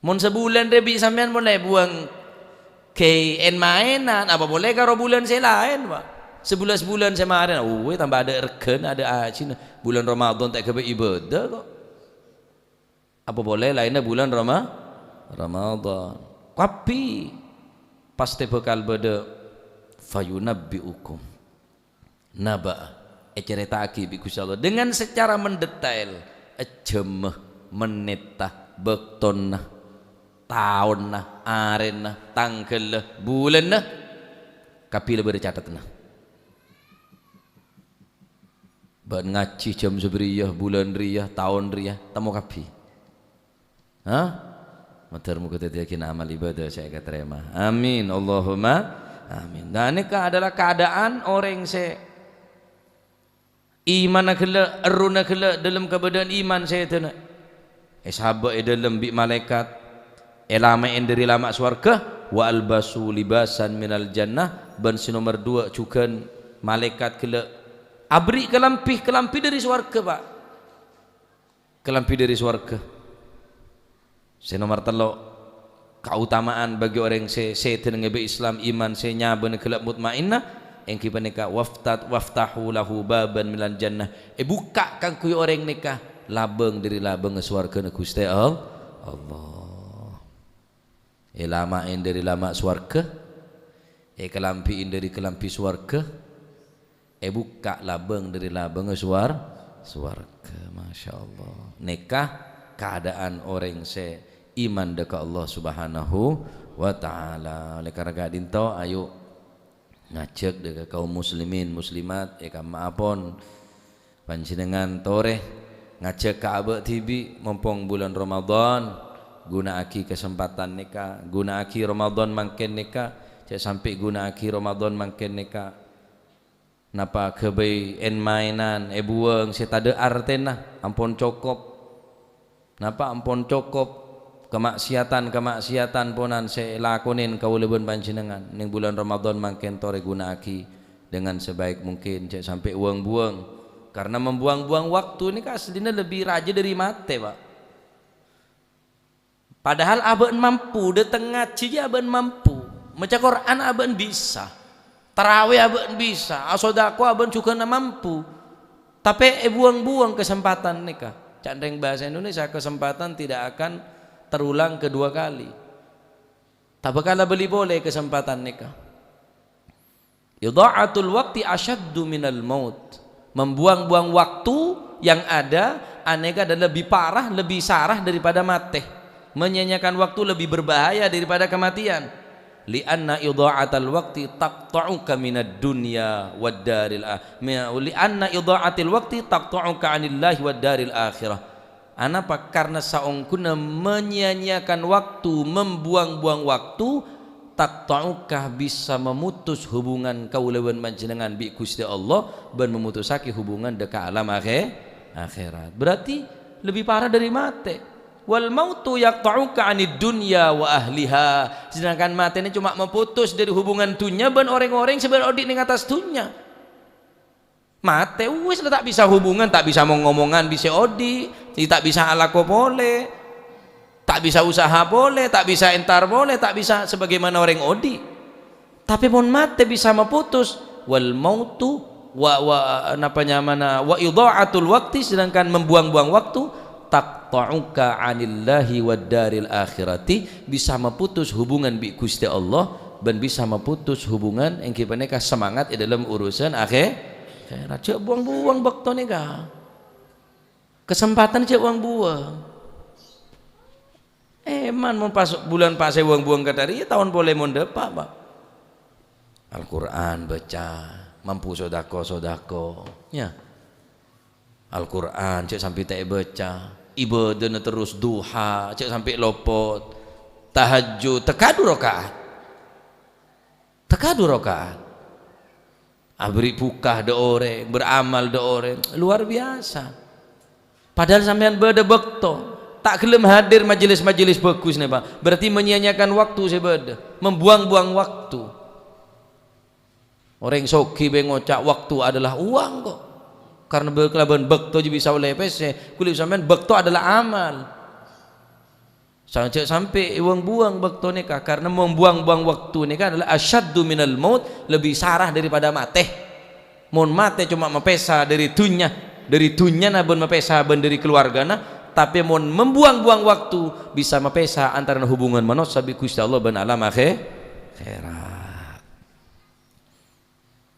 Speaker 2: mun sebulan rebi sampean boleh buang KN mainan apa boleh karo bulan saya lain Pak sebulan saya marin tambah ada regen ada acin bulan Ramadan tak kebe ibadah kok apa boleh lainnya bulan Ramadan tapi pasti bekal beda fayunabbiukum naba cerita aki bi Gusti Allah dengan secara mendetail jemeh menitah bektonnah tahunna arenna tanggal bulanna kapila bercatatna ban ngaji jam seberiyah bulan riyah tahun riyah temu kapi matermu kita yakin amal ibadah saya keterima amin Allahumma amin dan ini adalah keadaan orang saya iman akhlak eruna akhlak dalam keadaan iman saya tu nak Sahaba dalam bi malaikat lama dari lama swarga wa albasu libasan minal jannah ban nomor 2 cukan malaikat kela abri kelampi dari swarga Pak, kelampi dari swarga. Nomor 3 keutamaan bagi orang se tenenge Islam iman se nyaben kelak mutmainnah engki panika waftahu lahu baban minal jannah buka kang kuy orang nikah labeng dari labeng swarga Gusti Allah. Lamain dari lama swarga, kelampiin dari kelampi swarga, buka labeng dari labeng swarga. Masya Allah. Nikah keadaan orang se iman dekat Allah Subhanahu wa Ta'ala. Oleh karena dinto ayo ngajak dekat kaum muslimin muslimat maapon panjenengan toreh ngajak ke Abah TV mumpung bulan Ramadan gunaaki kesempatan nikah, gunaaki Ramadan mangken nikah, cek sampai gunaaki Ramadan mangken nikah. Napa kebay mainan buang setada artena ampun cokop. Napa ampun cokop kemaksiatan ponan saya lakonin kauleubeun panjenengan ning bulan Ramadan mangken tore gunaaki dengan sebaik mungkin cek sampai uang buang. Karena membuang-buang waktu ini aslinya lebih raja dari mate Pak. Padahal aben mampu, de tengah ngaji aben mampu, maca Quran aben bisa, tarawih aben bisa, asodako aben juga mampu. Tapi buang-buang kesempatan nikah. Candeng bahasa Indonesia kesempatan tidak akan terulang kedua kali. Tapi kalau beli boleh kesempatan nikah. Idha'atul waqti asyaddu minal maut. Membuang-buang waktu yang ada aneka dan lebih parah, lebih sarah daripada mati. Menyanyiakan waktu lebih berbahaya daripada kematian. Li'anna idha'atal waqti taqta'uka minad dunya wad daril li'anna idha'atil waqti taqta'uka 'anillahi wad daril akhirah. Anapa? Karena saungkuna menyanyiakan waktu, membuang-buang waktu, taqta'uka bisa memutus hubungan kaulawan panjenengan bi Gusti Allah dan memutusake hubungan dekat alam akhirat. Berarti lebih parah dari mati. Wal mautu yaqta'uka 'anid dunya wa ahliha. Sedangkan mati ini cuma memutus dari hubungan dunia dan orang-orang sebenarnya ning atas dunia. Mati wis tak bisa hubungan, tak bisa ngomongan bisa odi, tak bisa alako boleh, tak bisa usaha boleh, tak bisa entar boleh, tak bisa sebagaimana orang odi. Tapi pun mati bisa memutus. Wal mautu wa idha'atul waqti, sedangkan membuang-buang waktu taqta'uka 'anillahi wad daril akhirati, bisa memutus hubungan bi Gusti Allah dan bisa memutus hubungan yang kita nikah semangat di dalam urusan akhirat. Cek buang-buang waktu nikah. Kesempatan cek buang-buang. Man mau pasuk bulan pas buang-buang katari ya tahun boleh mau depak Pak. Al-Qur'an baca, mampu sodako ya. Al-Qur'an cek sampai tak baca, ibadah terus duha cek sampai lopot, tahajud tekadu rakaat, abri bukah de orang, beramal de orang, luar biasa. Padahal sampean beda bekto, tak gelem hadir majelis-majelis bagus nih Pak. Berarti menyia-nyiakan waktu sebeda, membuang-buang waktu. Orang soki ngocak waktu adalah uang kok. Karena berkelaban bekto bisa oleh PC, kulit sampean bekto adalah amal. Sampai buang-buang waktu nikah, karena membuang-buang waktu nikah adalah asyaddu minal maut, lebih sarah daripada mate. Mon mate cuma mepesa dari dunya nabun mepesa ben dari keluargana, tapi mon membuang-buang waktu bisa mepesa antara hubungan manusia bi Gusti Allah ben alam akhirat.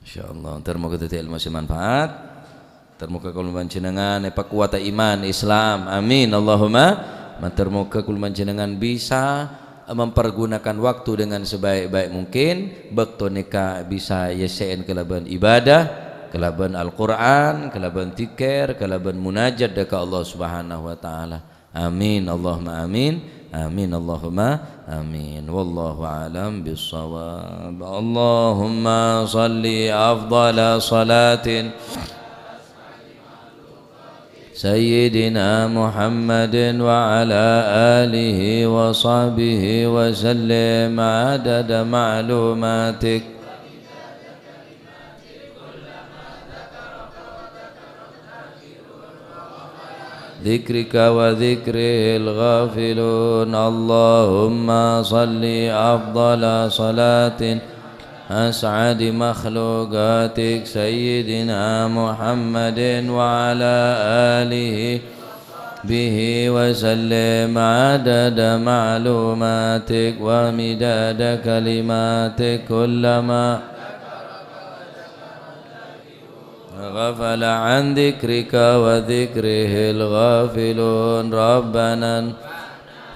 Speaker 2: Insyaallah termoga tadi ilmu manfaat, termoga kalau panjenengan kuat iman Islam. Amin Allahumma. Termoga kul panjenengan bisa mempergunakan waktu dengan sebaik-baik mungkin. Bekto nikah bisa yesen kelaban ibadah, kelaban Al-Qur'an, kelaban zikir, kelaban munajat dekat Allah Subhanahu wa taala. Amin Allahumma amin. Amin Allahumma amin. Wallahu alam bissawab. Allahumma salli afdhala salatin سيدنا محمد وعلى آله وصحبه وسلم عدد معلوماتك ذكرك وذكره الغافلون. اللهم صل أفضل صلاة أسعد مخلوقاتك سيدنا محمد وعلى آله به وسلم عدد معلوماتك ومداد كلماتك كلما غفل عن ذكرك وذكره الغافلون. ربنا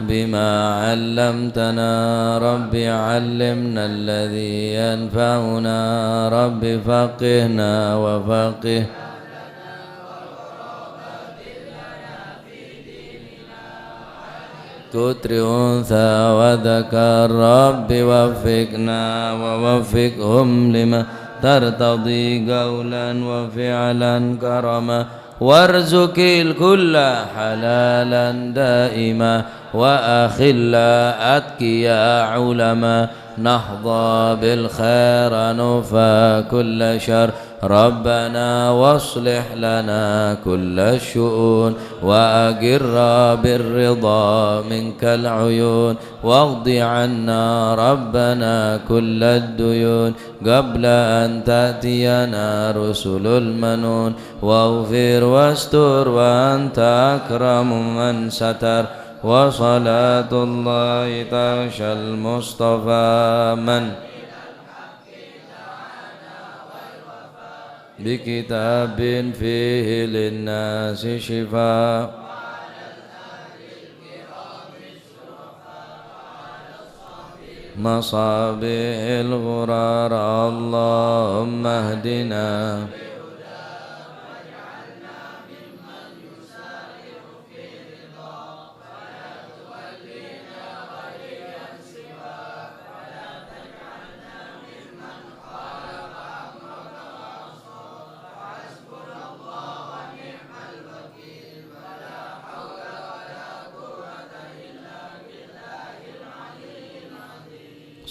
Speaker 2: بما علمتنا رب علمنا الذي ينفعنا رب فقهنا وفقه كتر أنثى وذكر رب وفقنا ووفقهم لما ترتضي قولا وفعلا كرما وارزق الكل حلالا دائما وأخلا أتقيا علما نحظى بالخير نفى كل شر. ربنا واصلح لنا كل الشؤون وأقر بالرضا منك العيون واغض عنا ربنا كل الديون قبل أن تأتينا رسل المنون واغفر واستر وأنت أكرم من ستر. وصلاة الله تغشى المصطفى من بكتاب فيه للناس شفاء مصابيح الغرار. اللهم اهدنا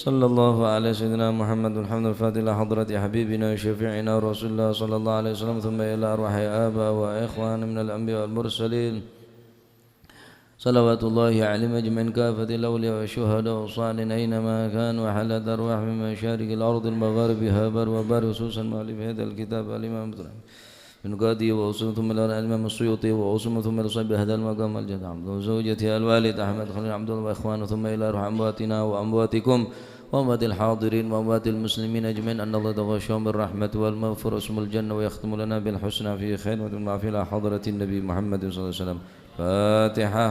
Speaker 2: صلى الله على سيدنا محمد الحمد الفاتح إلى حضرة حبيبنا وشفيعنا رسول الله صلى الله عليه وسلم ثم إلى أرواح آباء وإخوان من الأنبياء والمرسلين صلوات الله عليهم أجمعين كافة الأولياء والشهداء والصالحين أينما كانوا وحلت أرواح من مشارق الأرض المغارب هابر وبار خصوصا مؤلف هذا الكتاب الإمام من قاضي وأصول ثم الإمام السيوطي وأصول ثم لصيب هذا المقام الجد عبد وزوجته الوالد أحمد خليل عبد الله وإخوانه ثم إلى أرواح أمواتنا وأمواتكم وأموات الحاضرين وأموات المسلمين أجمعين أن الله تغشاهم بالرحمة والمغفرة اسم الجنة ويختم لنا بالحسنى في خير وتنفع إلى حضرة النبي محمد صلى الله عليه وسلم. فاتحة.